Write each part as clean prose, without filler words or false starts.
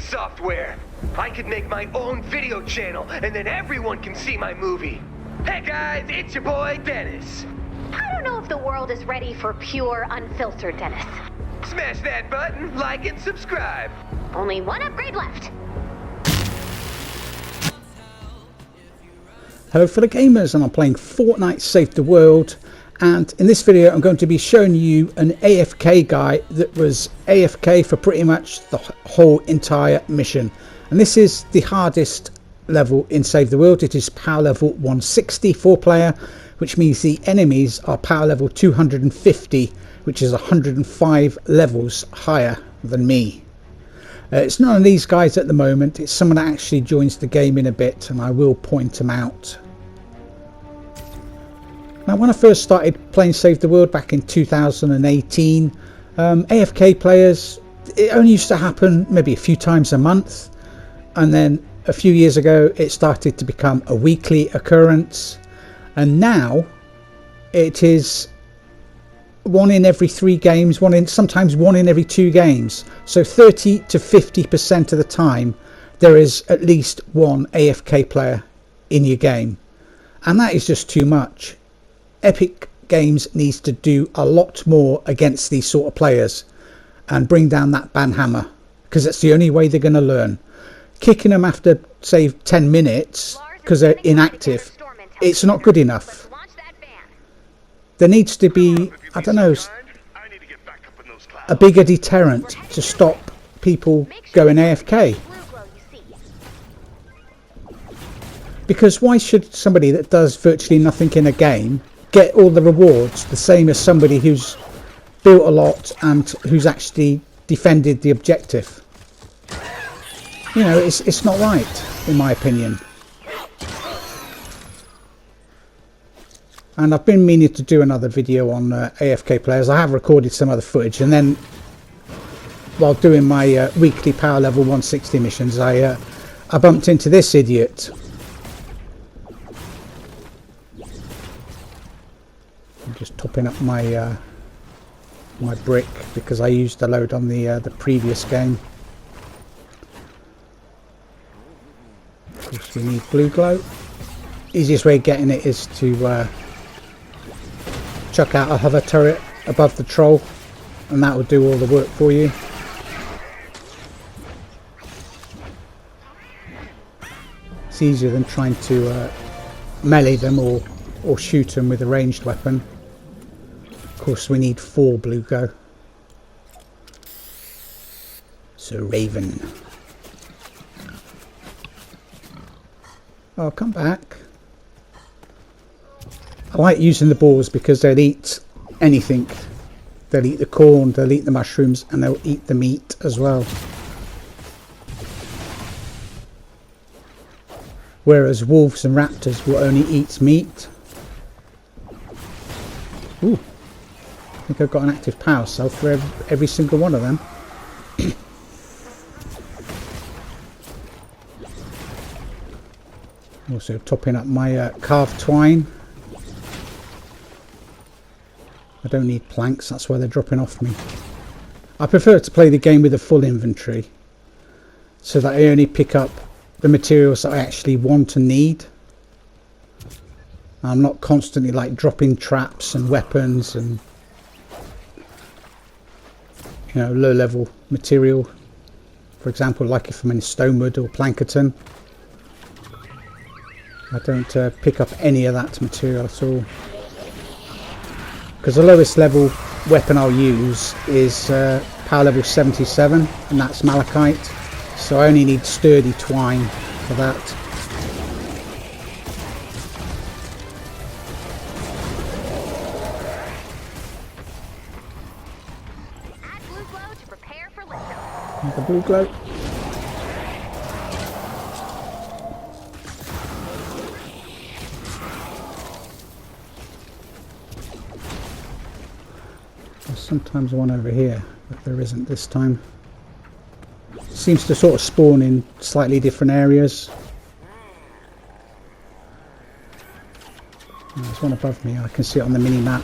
software. I could make my own video channel, and then everyone can see my movie. Hey guys, it's your boy, Dennis. I don't know if the world is ready for pure, unfiltered Dennis. Smash that button, like and subscribe. Only one upgrade left. Hello fellow gamers, and I'm playing Fortnite Save the World, and in this video I'm going to be showing you an AFK guy that was AFK for pretty much the whole entire mission. And this is the hardest level in Save the World. It is power level 160 4-player, which means the enemies are power level 250, which is 105 levels higher than me. It's none of these guys at the moment. It's someone that actually joins the game in a bit, and I will point them out. Now, when I first started playing Save the World back in 2018, AFK players, it only used to happen maybe a few times a month, and then a few years ago it started to become a weekly occurrence, and now it is one in every 3 games, sometimes one in every 2 games. So 30 to 50% of the time there is at least one AFK player in your game, and that is just too much. Epic Games needs to do a lot more against these sort of players and bring down that ban hammer, because it's the only way they're going to learn. Kicking them after say 10 minutes because they're inactive, it's not good enough. There needs to be, I don't know, a bigger deterrent to stop people going AFK. Because why should somebody that does virtually nothing in a game get all the rewards the same as somebody who's built a lot and who's actually defended the objective? You know, it's not right, in my opinion. And I've been meaning to do another video on AFK players. I have recorded some other footage, and then while doing my weekly power level 160 missions, I bumped into this idiot. I'm just topping up my my brick because I used a load on the previous game. Of course, we need blue glow. Easiest way of getting it is to chuck out a hover turret above the troll, and that will do all the work for you. It's easier than trying to melee them or shoot them with a ranged weapon. Of course, we need 4 blue glow. So Raven. Oh, come back. I like using the balls because they'll eat anything. They'll eat the corn, they'll eat the mushrooms, and they'll eat the meat as well. Whereas wolves and raptors will only eat meat. Ooh, I think I've got an active power cell for every single one of them. Also topping up my carved twine. I don't need planks, that's why they're dropping off me. I prefer to play the game with a full inventory, so that I only pick up the materials that I actually want and need. I'm not constantly like dropping traps and weapons and, you know, low level material. For example, like if I'm in Stonewood or Plankerton, I don't pick up any of that material at all. Because the lowest level weapon I'll use is power level 77, and that's malachite. So I only need sturdy twine for that. Add blue glow to prepare for lift. The blue glow. There's sometimes one over here, but there isn't this time. Seems to sort of spawn in slightly different areas. There's one above me, I can see it on the mini map.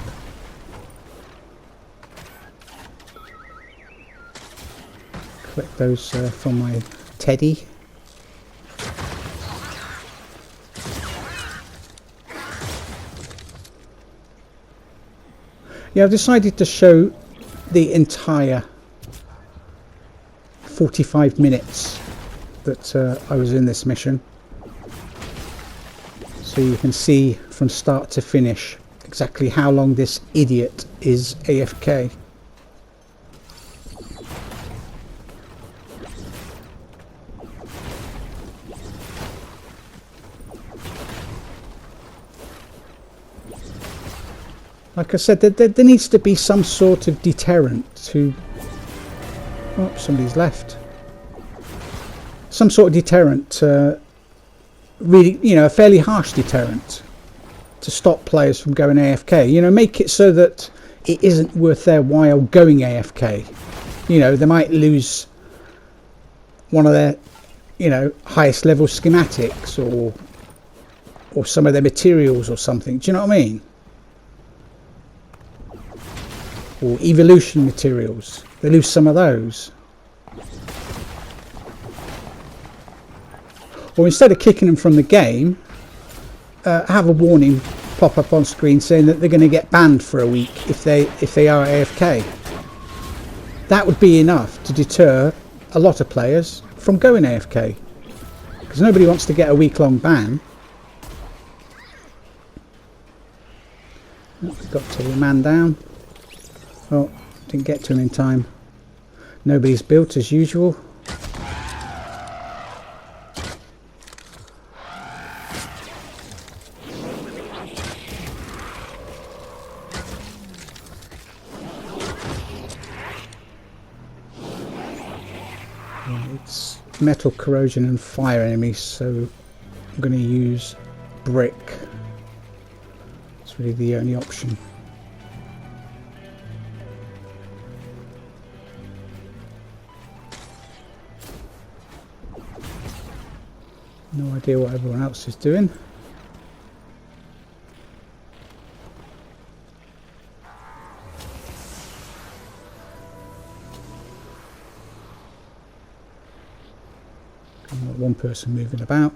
Collect those from my Teddy. Yeah, I've decided to show the entire 45 minutes that I was in this mission, so you can see from start to finish exactly how long this idiot is AFK. Like I said, there needs to be some sort of deterrent to... Oh, somebody's left. Some sort of deterrent, really, you know, a fairly harsh deterrent to stop players from going AFK. You know, make it so that it isn't worth their while going AFK. You know, they might lose one of their, you know, highest level schematics or some of their materials or something. Do you know what I mean? Or evolution materials. They lose some of those. Or instead of kicking them from the game, have a warning pop up on screen saying that they're going to get banned for a week if they are AFK. That would be enough to deter a lot of players from going AFK, because nobody wants to get a week-long ban. Oh, got to the man down. Oh, didn't get to him in time. Nobody's built as usual. It's metal, corrosion and fire enemies, so I'm going to use brick. It's really the only option. No idea what everyone else is doing. Got one person moving about.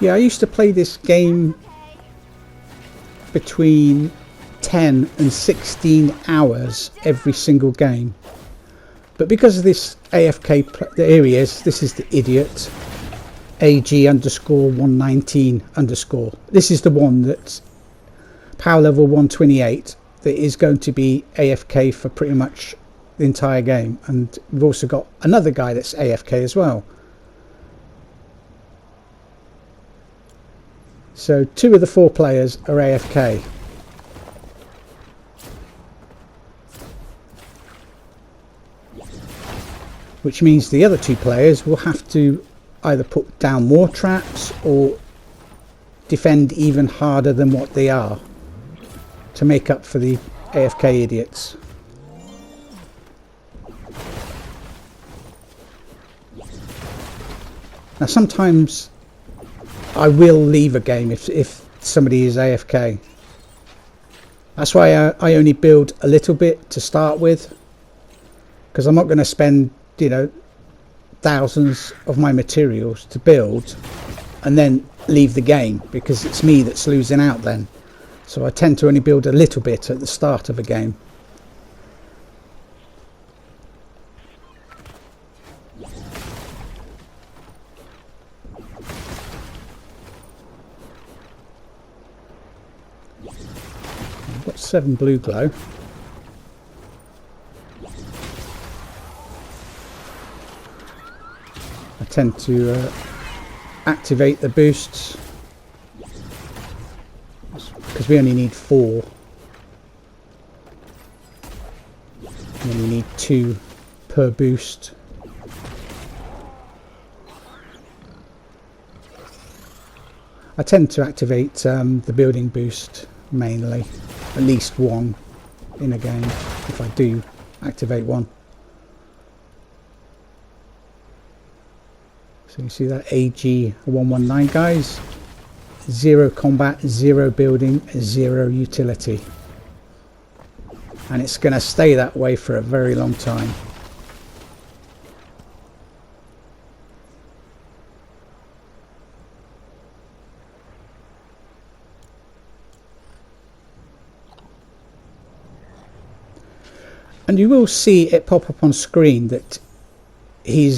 Yeah, I used to play this game between 10 and 16 hours every single game. But because of this AFK, there he is, this is the idiot, AG_119_. This is the one that's power level 128 that is going to be AFK for pretty much the entire game. And we've also got another guy that's AFK as well. So 2 of the 4 players are AFK. Which means the other 2 players will have to either put down more traps or defend even harder than what they are to make up for the AFK idiots. Now sometimes I will leave a game if somebody is AFK. That's why I only build a little bit to start with, because I'm not going to spend, you know, thousands of my materials to build and then leave the game, because it's me that's losing out then. So I tend to only build a little bit at the start of a game. I've got 7 blue glow. I tend to activate the boosts because we only need 4. We only need 2 per boost. I tend to activate the building boost mainly, at least 1 in a game. if I do activate one. So you see that AG119, guys. 0 combat, 0 building, 0 utility. And it's going to stay that way for a very long time. And you will see it pop up on screen that he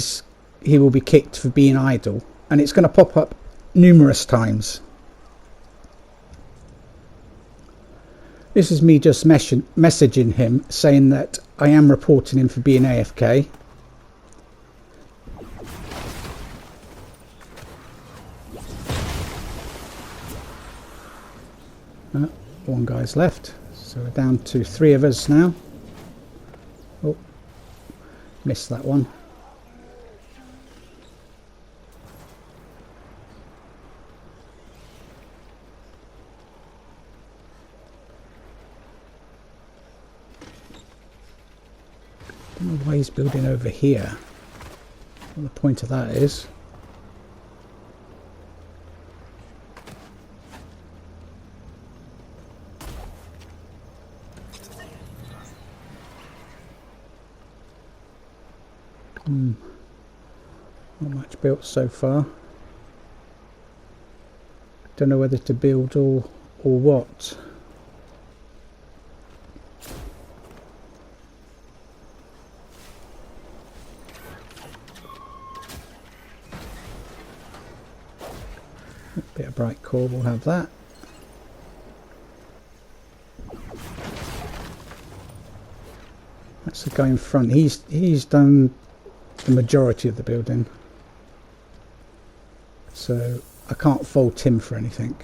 will be kicked for being idle, and it's going to pop up numerous times. This is me just messaging him saying that I am reporting him for being AFK. One guy's left, so we're down to 3 of us now. Oh, missed that one. I don't know why he's building over here. What the point of that is. Not much built so far. Don't know whether to build or what. A bit of bright core, we'll have that. That's the guy in front. He's done the majority of the building, so I can't fault him for anything.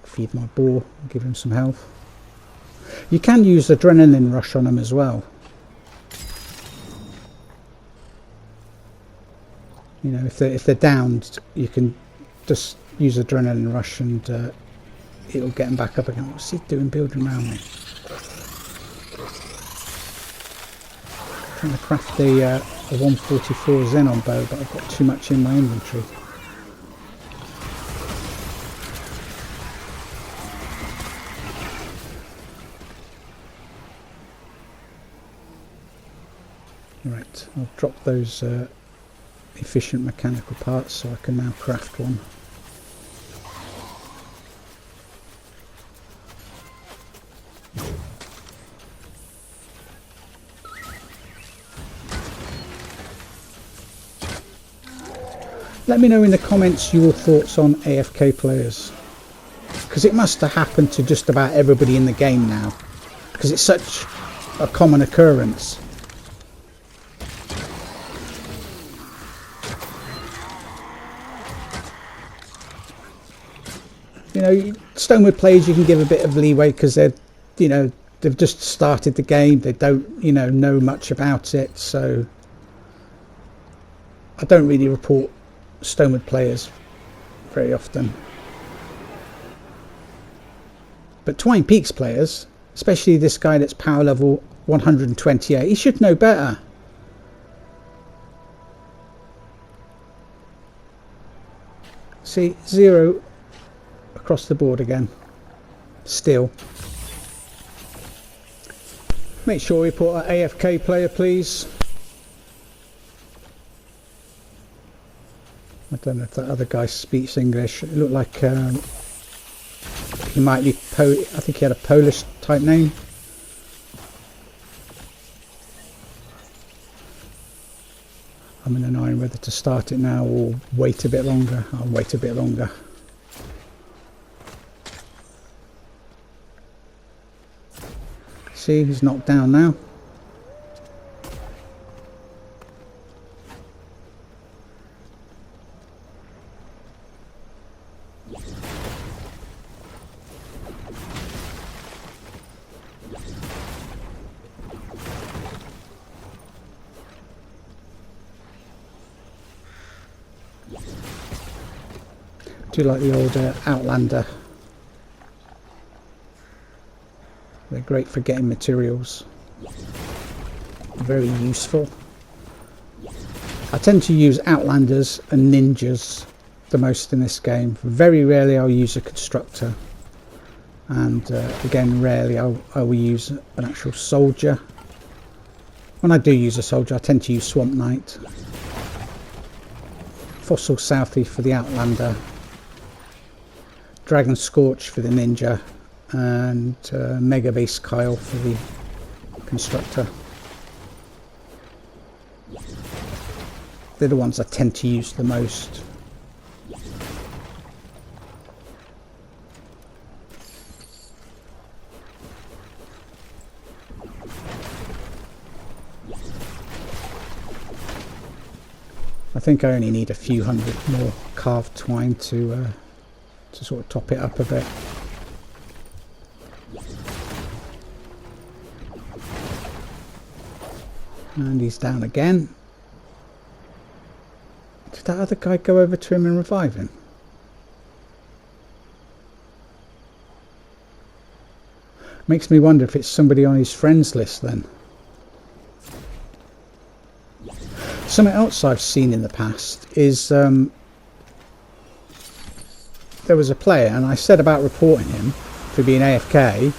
Feed my boar, give him some health. You can use adrenaline rush on him as well. You know, if they're downed, you can just use adrenaline rush and it'll get them back up again. What's he doing building around me? Trying to craft a 144 Xenon bow, but I've got too much in my inventory. Right, I'll drop those efficient mechanical parts so I can now craft one. Let me know in the comments your thoughts on AFK players, because it must have happened to just about everybody in the game now, because it's such a common occurrence. You know, Stonewood players you can give a bit of leeway because they're, you know, they've just started the game, they don't, you know much about it, so I don't really report Stonewood players very often. But Twine Peaks players, especially this guy that's power level 128, he should know better. See, 0 across the board again. Still. Make sure we put an AFK player, please. I don't know if that other guy speaks English. It looked like he might be I think he had a Polish type name. I'm in an iron whether to start it now or wait a bit longer. I'll wait a bit longer. See, he's knocked down now. Do do like the old Outlander. They're great for getting materials. Very useful. I tend to use Outlanders and Ninjas the most in this game. Very rarely I'll use a constructor. And again, rarely I will use an actual soldier. When I do use a soldier, I tend to use Swamp Knight. Fossil Southie for the Outlander. Dragon Scorch for the Ninja. And Mega Base Kyle for the constructor. They're the ones I tend to use the most. I think I only need a few hundred more carved twine to sort of top it up a bit. And he's down again. Did that other guy go over to him and revive him? Makes me wonder if it's somebody on his friends list then. Something else I've seen in the past is there was a player, and I said about reporting him for being AFK,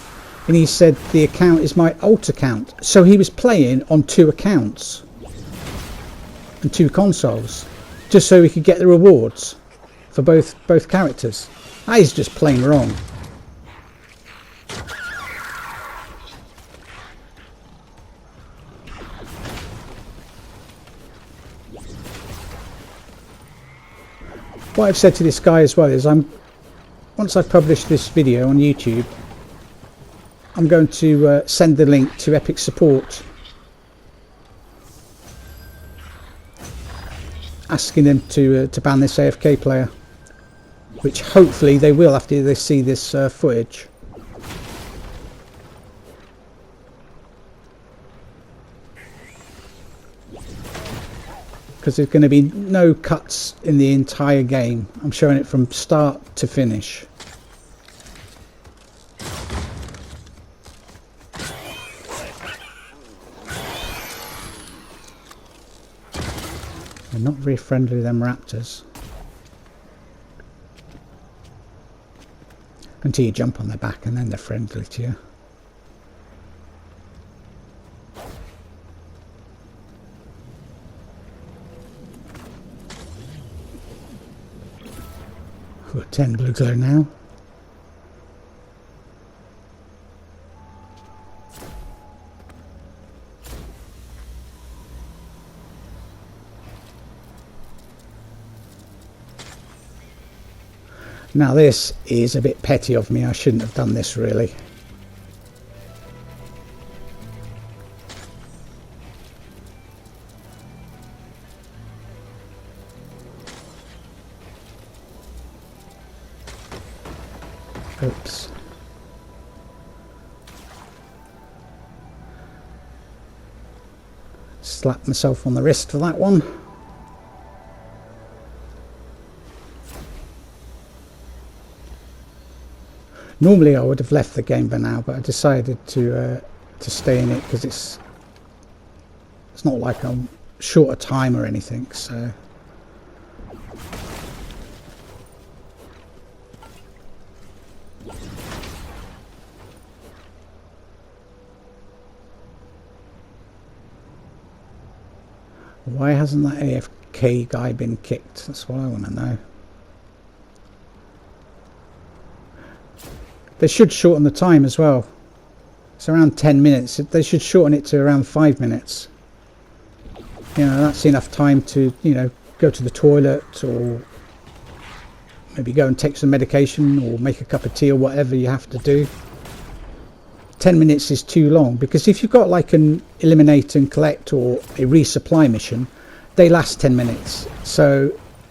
and he said the account is my alt account. So he was playing on 2 accounts and 2 consoles just so he could get the rewards for both characters. That is just plain wrong. What I've said to this guy as well is once I've published this video on YouTube, I'm going to send the link to Epic Support asking them to ban this AFK player, which hopefully they will after they see this footage. Because there's going to be no cuts in the entire game. I'm showing it from start to finish. They're not very friendly, them raptors. Until you jump on their back and then they're friendly to you. We've got 10 blue glow now. Now this is a bit petty of me. I shouldn't have done this really. Oops. Slap myself on the wrist for that one. Normally I would have left the game by now, but I decided to stay in it because it's not like I'm short of time or anything, so. Why hasn't that AFK guy been kicked? That's what I want to know. They should shorten the time as well. It's around 10 minutes. They should shorten it to around 5 minutes. You know, that's enough time to, you know, go to the toilet or maybe go and take some medication or make a cup of tea or whatever you have to do. 10 minutes is too long, because if you've got like an eliminate and collect or a resupply mission, they last 10 minutes. So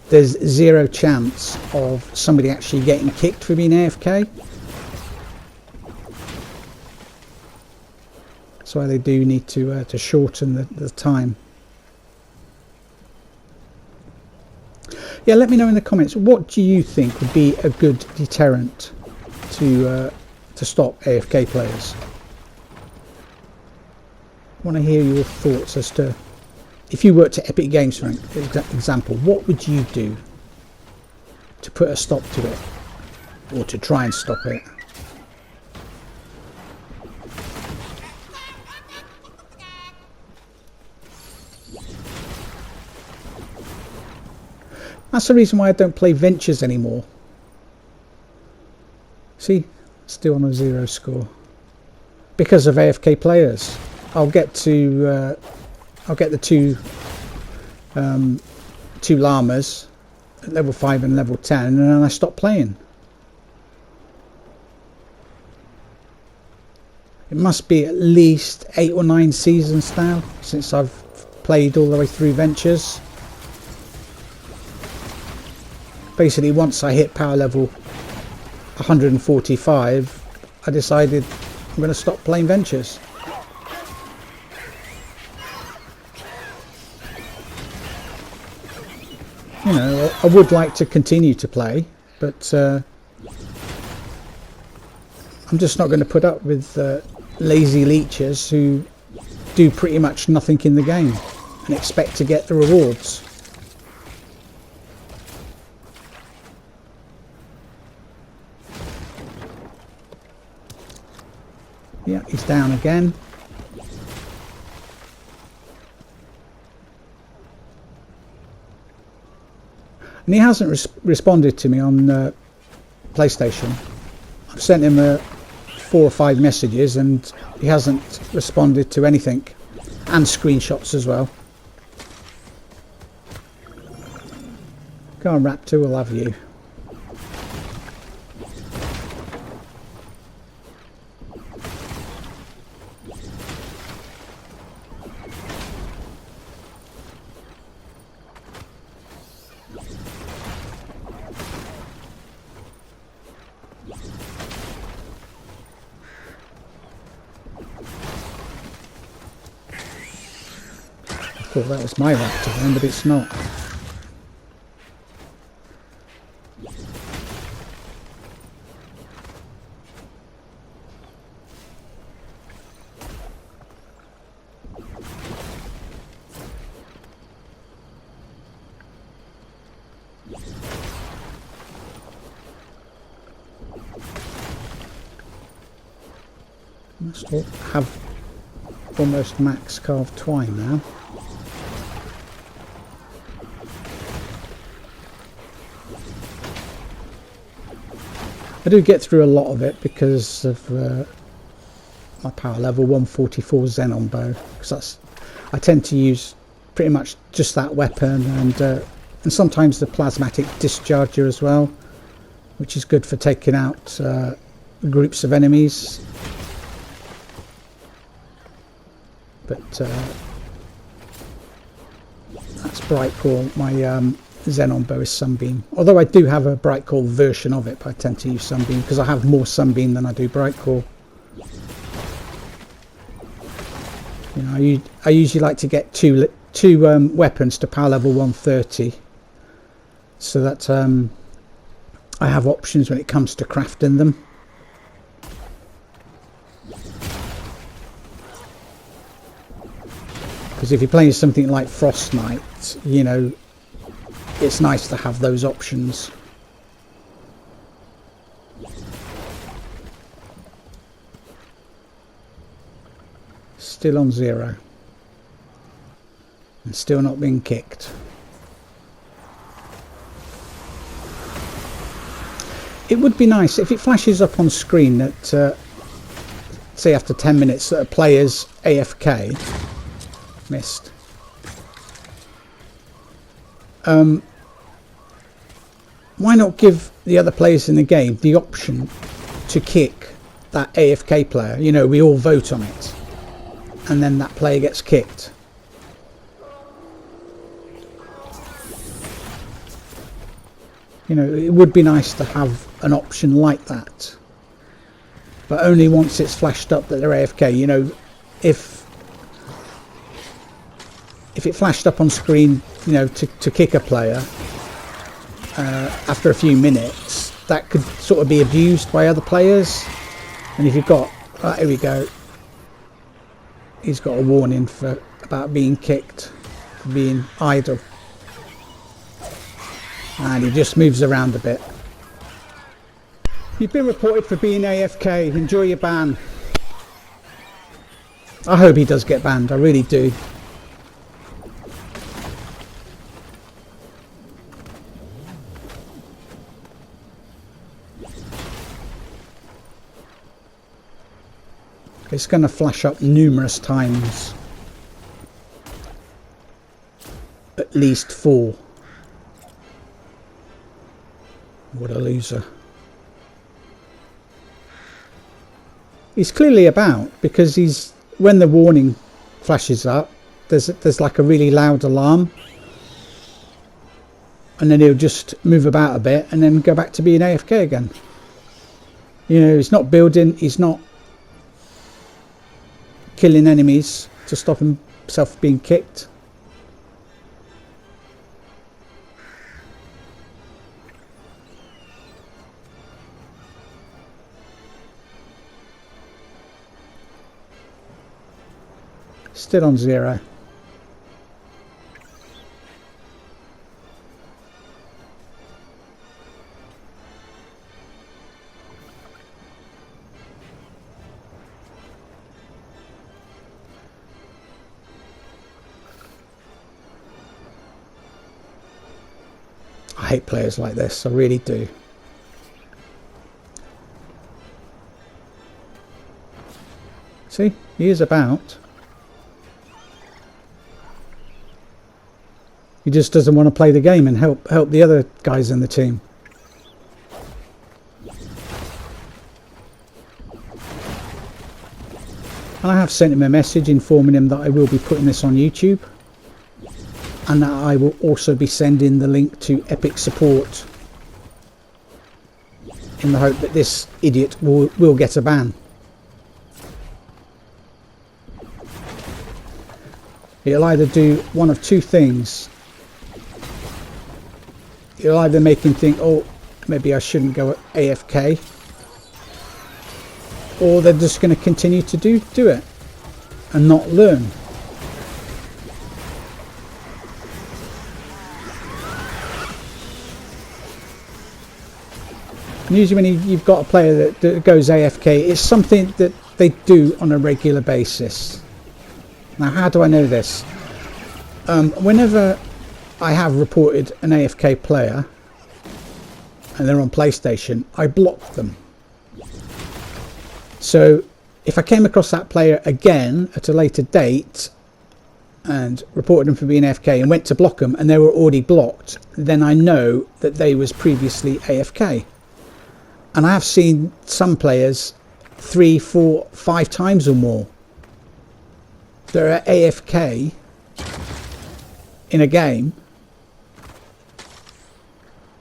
there's zero chance of somebody actually getting kicked for being AFK. That's why they do need to shorten the time. Yeah, let me know in the comments, what do you think would be a good deterrent to stop AFK players? I want to hear your thoughts as to, if you worked at Epic Games, for example, what would you do to put a stop to it, or to try and stop it? That's the reason why I don't play Ventures anymore. See, still on a 0 score because of AFK players. I'll get the two llamas at level 5 and level 10, and then I stop playing. It must be at least 8 or 9 seasons now since I've played all the way through Ventures. Basically, once I hit power level 145, I decided I'm going to stop playing Ventures. You know, I would like to continue to play, but I'm just not going to put up with lazy leechers who do pretty much nothing in the game and expect to get the rewards. Yeah, he's down again. And he hasn't responded to me on PlayStation. I've sent him 4 or 5 messages and he hasn't responded to anything, and screenshots as well. Go on, Raptor, we'll have you. I thought that was my raptor then, but it's not. Must have almost max carved twine now. I do get through a lot of it because of my power level 144 Xenon bow, because I tend to use pretty much just that weapon, and sometimes the plasmatic discharger as well, which is good for taking out groups of enemies. But that's bright core. My Xenon bow is Sunbeam, although I do have a bright core version of it, but I tend to use Sunbeam because I have more Sunbeam than I do bright core. You know, I usually like to get two weapons to power level 130, so that I have options when it comes to crafting them. Because if you're playing something like Frost Knight, you know, it's nice to have those options. Still on 0. And still not being kicked. It would be nice if it flashes up on screen that, say after 10 minutes, that a player's AFK. Missed. Why not give the other players in the game the option to kick that AFK player? You know, we all vote on it, and then that player gets kicked. You know, it would be nice to have an option like that, but only once it's flashed up that they're AFK. You know, if it flashed up on screen, you know, to kick a player, after a few minutes, that could sort of be abused by other players. And if you've got, here we go, he's got a warning for about being kicked, for being idle. And he just moves around a bit. You've been reported for being AFK. Enjoy your ban. I hope he does get banned. I really do. It's going to flash up numerous times. At least 4. What a loser. He's clearly about, because he's, when the warning flashes up, there's like a really loud alarm, and then he'll just move about a bit and then go back to being AFK again. You know, he's not building, he's not killing enemies to stop himself being kicked. Still on 0. I hate players like this, I really do. See, he is about. He just doesn't want to play the game and help the other guys in the team. And I have sent him a message informing him that I will be putting this on YouTube, and that I will also be sending the link to Epic support in the hope that this idiot will get a ban. He'll either do one of two things. He'll either make him think, oh, maybe I shouldn't go AFK, or they're just going to continue to do it and not learn. And usually when you've got a player that goes AFK, it's something that they do on a regular basis. Now, how do I know this? Whenever I have reported an AFK player and they're on PlayStation, I block them. So if I came across that player again at a later date and reported them for being AFK and went to block them and they were already blocked, then I know that they was previously AFK. And I have seen some players 3, 4, 5 times or more. They're AFK in a game.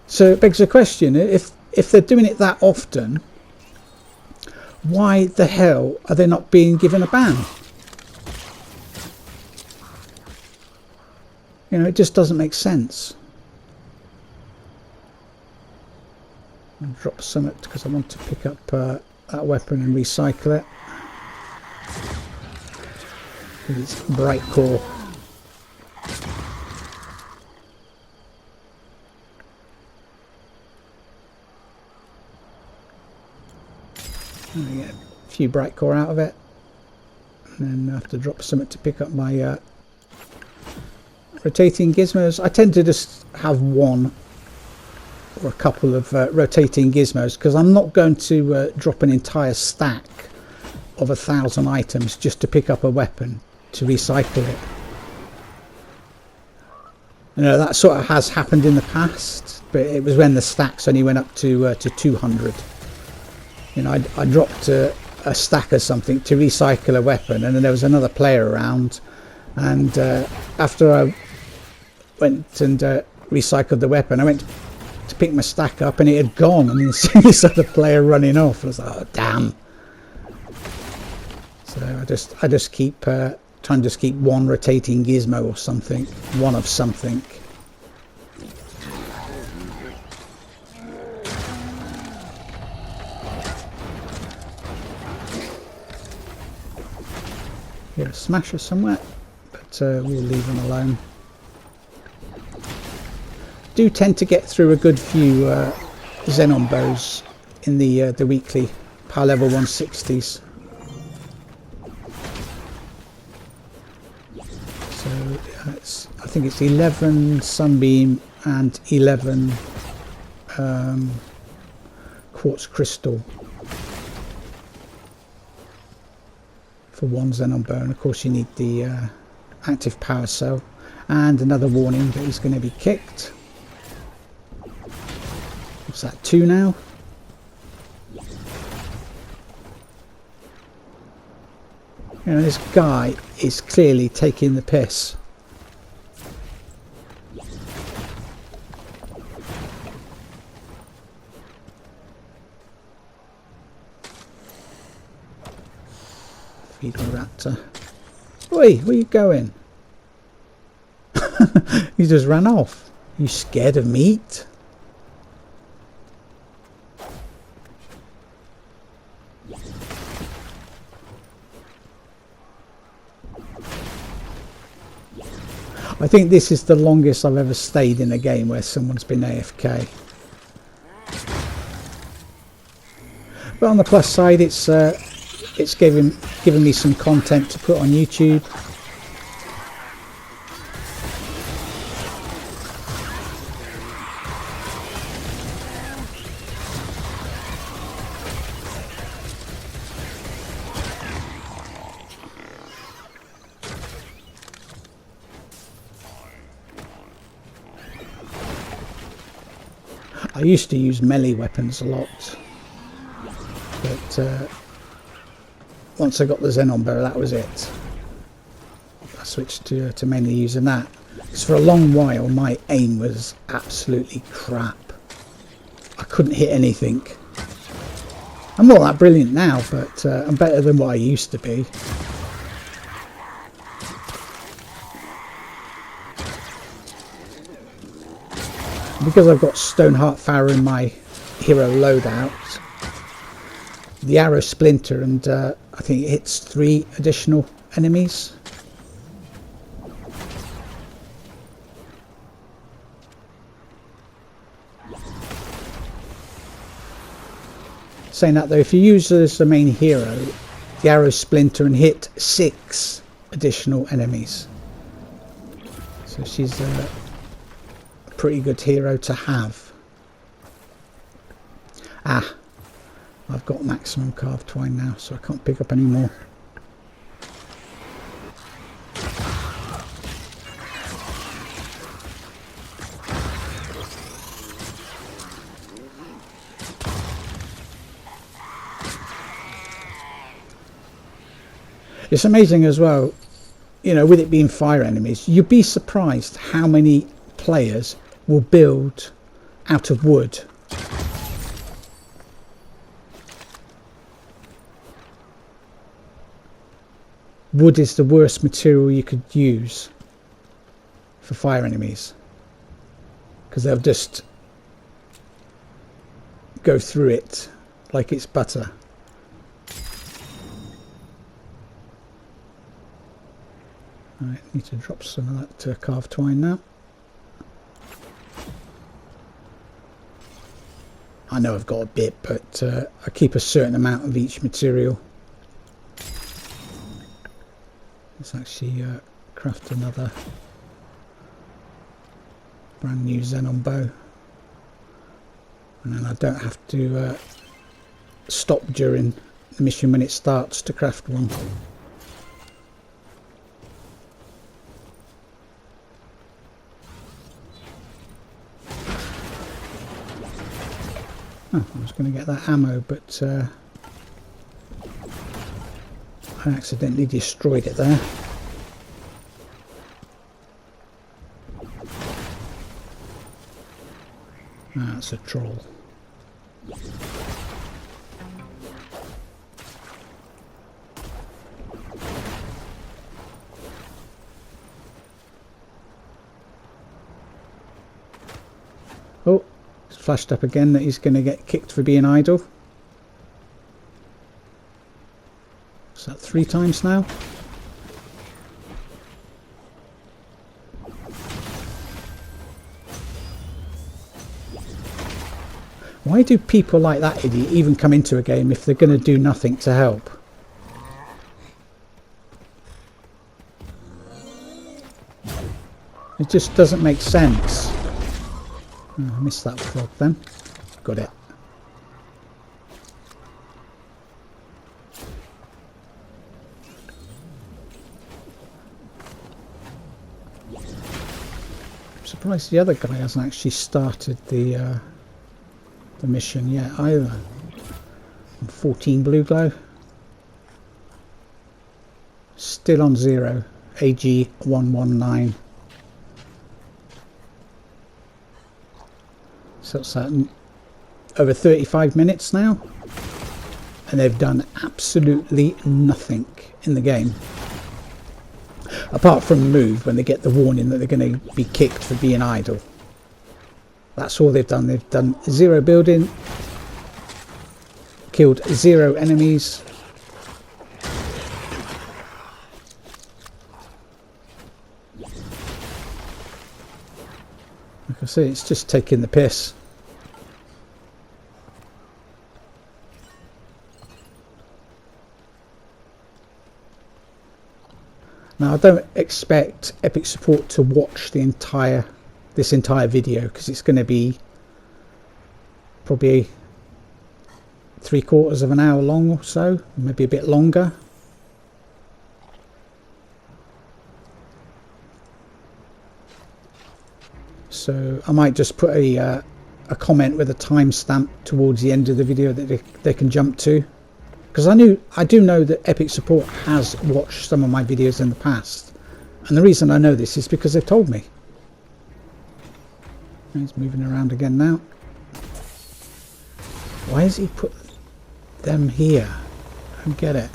So it begs the question, if they're doing it that often, why the hell are they not being given a ban? You know, it just doesn't make sense. I'll drop some because I want to pick up that weapon and recycle it. It's bright core. I get a few bright core out of it, and then I have to drop something to pick up my rotating gizmos. I tend to just have one or a couple of rotating gizmos because I'm not going to drop an entire stack of 1,000 items just to pick up a weapon to recycle it. You know, that sort of has happened in the past, but it was when the stacks only went up to 200. You know, I dropped a stack of something to recycle a weapon, and then there was another player around, and after I went and recycled the weapon, I went to pick my stack up and it had gone, and then see this other player running off. I was like, oh damn. So I just keep trying to just keep one rotating gizmo or something, one of something. Hear a smasher somewhere, but we'll leave them alone. Do tend to get through a good few Xenon bows in the weekly power level 160s. So I think it's 11 Sunbeam and 11 Quartz Crystal for one Xenon bow, and of course you need the active power cell and another warning that he's going to be kicked. What's that, 2 now? You know, this guy is clearly taking the piss. Feedle raptor. Oi, where you going? You just ran off. You scared of meat? I think this is the longest I've ever stayed in a game where someone's been AFK. But on the plus side, it's given me some content to put on YouTube. I used to use melee weapons a lot, but once I got the Xenon bow, that was it. I switched to mainly using that, because for a long while my aim was absolutely crap. I couldn't hit anything. I'm not that brilliant now, but I'm better than what I used to be. Because I've got Stoneheart Farrow in my hero loadout, the arrow splinter, and I think it hits 3 additional enemies. Saying that though, if you use her as the main hero, the arrow splinter, and hit 6 additional enemies. So she's a pretty good hero to have. Ah, I've got maximum carved twine now, so I can't pick up any more. It's amazing as well, you know, with it being fire enemies, you'd be surprised how many players will build out of wood. Wood is the worst material you could use for fire enemies, because they'll just go through it like it's butter. Right, need to drop some of that carved twine now. I know I've got a bit, but I keep a certain amount of each material. Let's actually craft another brand new Xenon bow, and then I don't have to stop during the mission when it starts to craft one. Oh, I was going to get that ammo, but I accidentally destroyed it there. Ah, that's a troll. Oh, it's flashed up again that he's going to get kicked for being idle. Is that 3 times now? Why do people like that idiot even come into a game if they're going to do nothing to help? It just doesn't make sense. Oh, I missed that frog then. Got it. I'm surprised the other guy hasn't actually started the mission yet either. 14 blue glow. Still on 0. AG 119. So it's over 35 minutes now, and they've done absolutely nothing in the game apart from move when they get the warning that they're going to be kicked for being idle. That's all they've done. They've done 0 building, killed 0 enemies. Like I say, it's just taking the piss. Now, I don't expect Epic Support to watch this entire video, because it's going to be probably 3/4 of an hour long or so, maybe a bit longer. So I might just put a comment with a timestamp towards the end of the video that they can jump to. Because I do know that Epic Support has watched some of my videos in the past, and the reason I know this is because they've told me. He's moving around again now. Why has he put them here? I don't get it.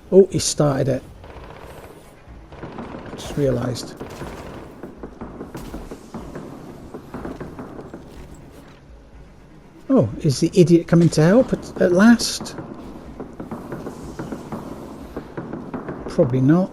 Oh, he started it. Just realised. Oh, is the idiot coming to help at last? Probably not.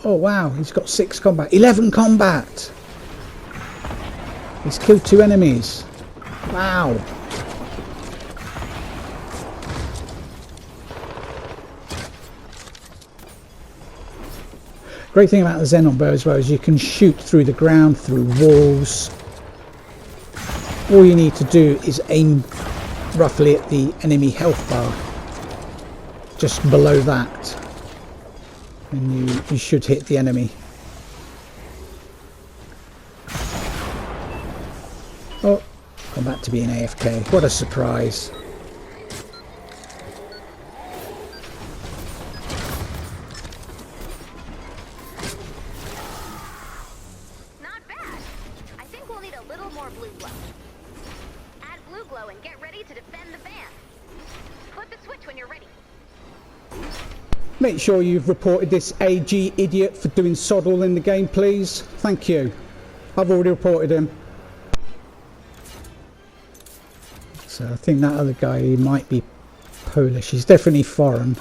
Oh wow, he's got 6 combat, 11 combat. He's killed 2 enemies. Wow. Great thing about the Xenon bow as well is you can shoot through the ground, through walls. All you need to do is aim roughly at the enemy health bar, just below that, and you should hit the enemy. Oh, gone back to being AFK. What a surprise. Make sure you've reported this AG idiot for doing sod all in the game, please. Thank you. I've already reported him. So I think that other guy, he might be Polish. He's definitely foreign.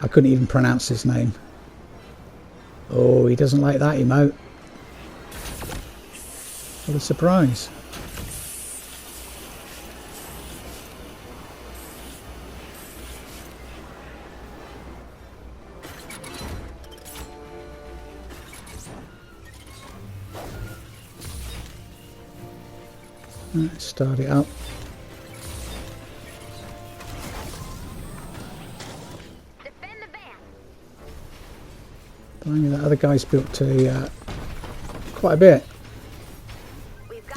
I couldn't even pronounce his name. Oh, he doesn't like that emote. What a surprise. Let's start it up. Defend the van. Blimey, that other guy's built quite a bit.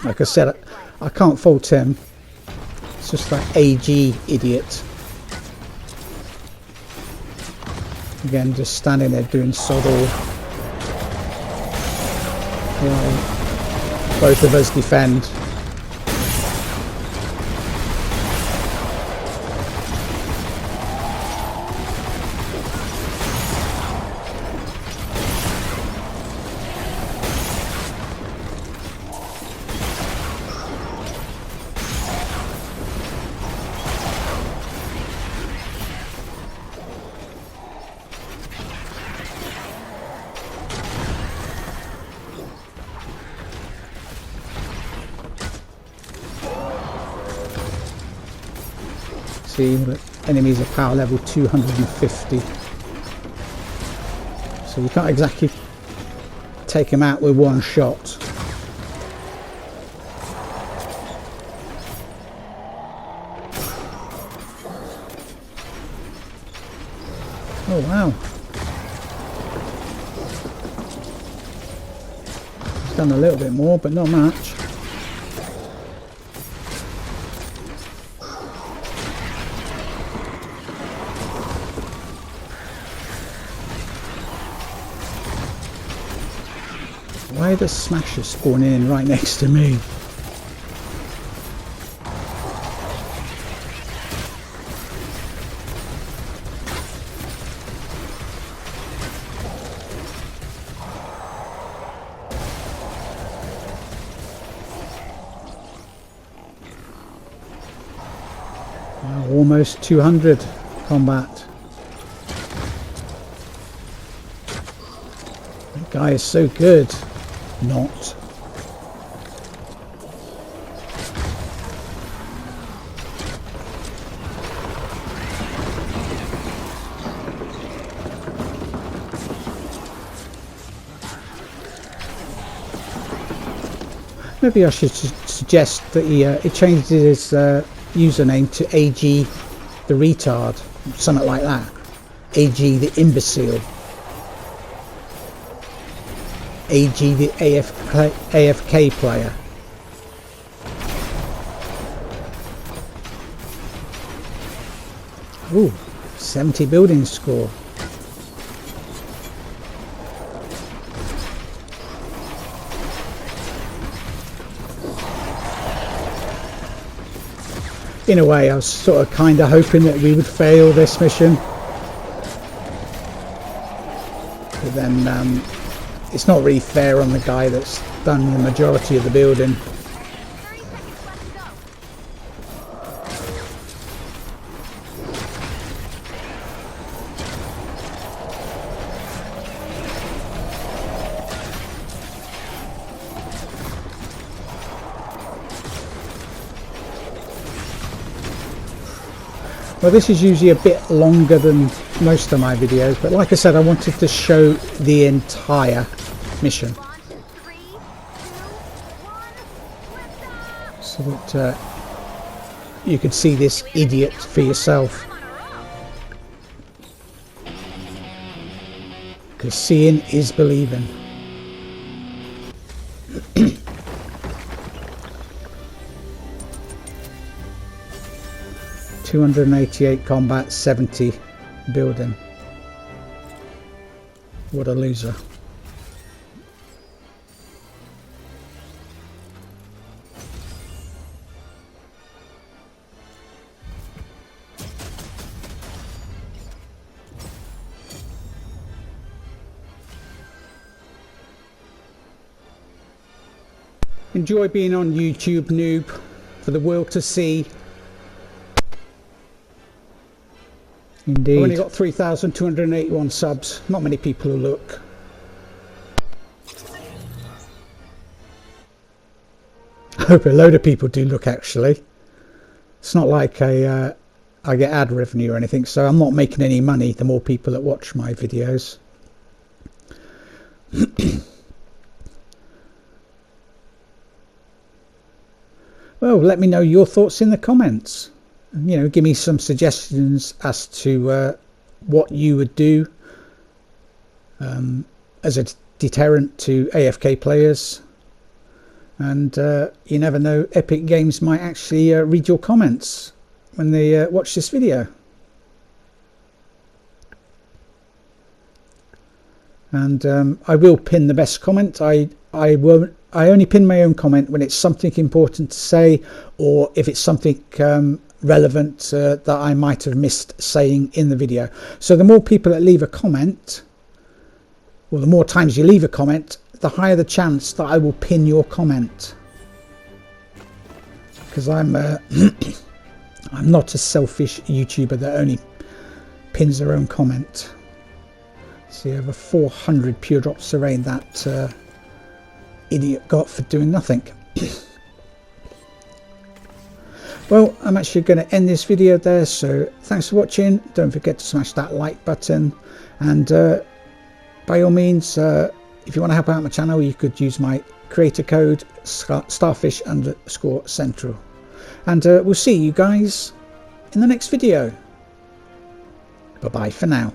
Like I said, I can't fault him. It's just that AG idiot. Again, just standing there doing sod all. While both of us defend. See, the enemies are power level 250. So you can't exactly take them out with one shot. Oh wow. He's done a little bit more, but not much. Why are the smashers spawning in right next to me? Wow, almost 200 combat. That guy is so good. Not. Maybe I should suggest that he changed his username to AG the retard, something like that. AG the imbecile. AG the AFK player. Ooh, 70 building score. In a way, I was sort of kind of hoping that we would fail this mission. But then it's not really fair on the guy that's done the majority of the building. Well, this is usually a bit longer than most of my videos, but like I said, I wanted to show the entire mission so that you could see this idiot for yourself, because seeing is believing. $288 combat, 70 building. What a loser. Enjoy being on YouTube, noob, for the world to see. Indeed. I've only got 3,281 subs. Not many people who look. I hope a load of people do look, actually. It's not like I get ad revenue or anything, so I'm not making any money the more people that watch my videos. Well, let me know your thoughts in the comments. You know, give me some suggestions as to what you would do as a deterrent to AFK players. And you never know, Epic Games might actually read your comments when they watch this video. And I will pin the best comment. I only pin my own comment when it's something important to say, or if it's something relevant that I might have missed saying in the video. So the more people that leave a comment, or the more times you leave a comment, the higher the chance that I will pin your comment. Because I'm I'm not a selfish YouTuber that only pins their own comment. See, over 400 pure drops of rain that idiot got for doing nothing. Well, I'm actually going to end this video there, so thanks for watching. Don't forget to smash that like button, and by all means, if you want to help out my channel, you could use my creator code starfish_central, and we'll see you guys in the next video. Bye bye for now.